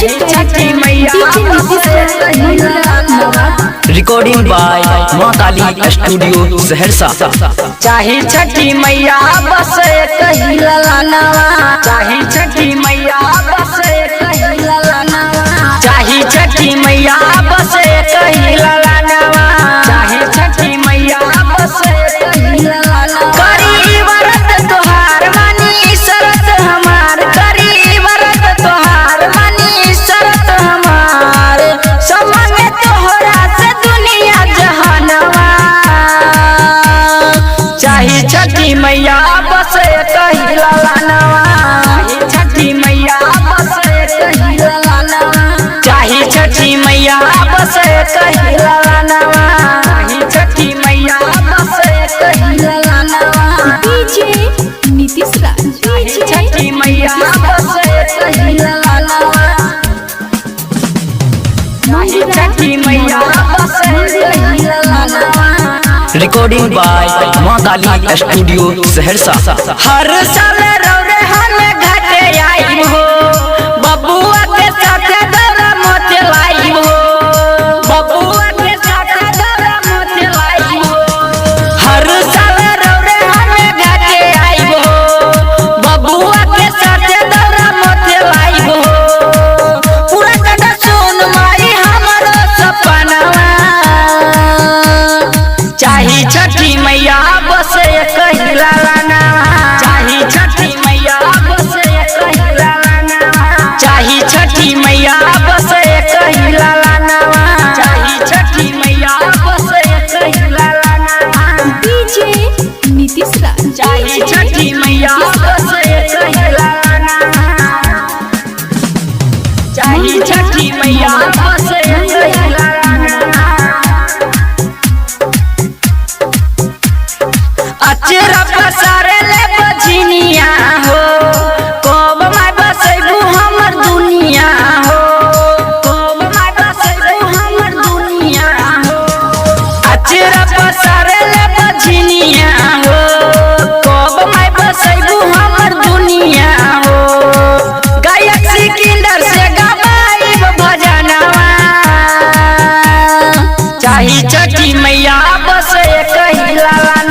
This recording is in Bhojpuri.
छठी मैया रिकॉर्डिंग बाय मां काली स्टूडियो सहरसा। चाहे छठी मैया बस कही ललनवा, चाहे छठी मैया बस कही ललनवा, चाहे छठी मैया बस कही ललनवा, चाहे छठी मैया बस कही ललनवा। करी व्रत तोहार मानी शरत हमार, करी व्रत तोहार मानी शरत हमार, समन तोहरा से दुनिया जहानवा। चाहे छठी मैया बस कही ललनवा, छठी मैया बस कही ललनवा, चाहे छठी मैया बस कही ललनवा, छठी मैया बस कही ललनवा। डीजे नीतीश राज, छठी मैया बस कही ललनवा, छठी मैया बस कही ललनवा। रिकॉर्डिंग बाय मां काली स्टूडियो सहरसा। हर साल रौरे हम घाटे आई हो, बबुआ के साथ दौरा मोते लाई हो, बबुआ के साथ दौरा मोते लाई हो। हर साल रौरे हम घाटे आई हो, बबुआ के साथ दौरा मोते लाई हो। पूरा कदा सुन माई हमरो सपनवा, चाहे छठी मैया बस कही ललनवा, चाहे छठी मैया बस कही ललनवा, चाहे छठी मैया बस कही ललनवा, चाहे छठी मैया बस कही ललनवा। डीजे नीतीश राज, चाहे छठी मैया बस कही ललनवा, चाहे छठी मैया बस कही ललनवा। अचरा पसारे ले बजनिया हो, कब माय बसैबू हमर दुनिया हो, कब माय बसैबू हमर दुनिया हो। अचरा पसारे ले बजनिया हो, कब माय बसैबू हमर दुनिया हो। गायक सिकंदर से गवाइब भजनवा, चाहे छठी मैया बस कही ललनवा,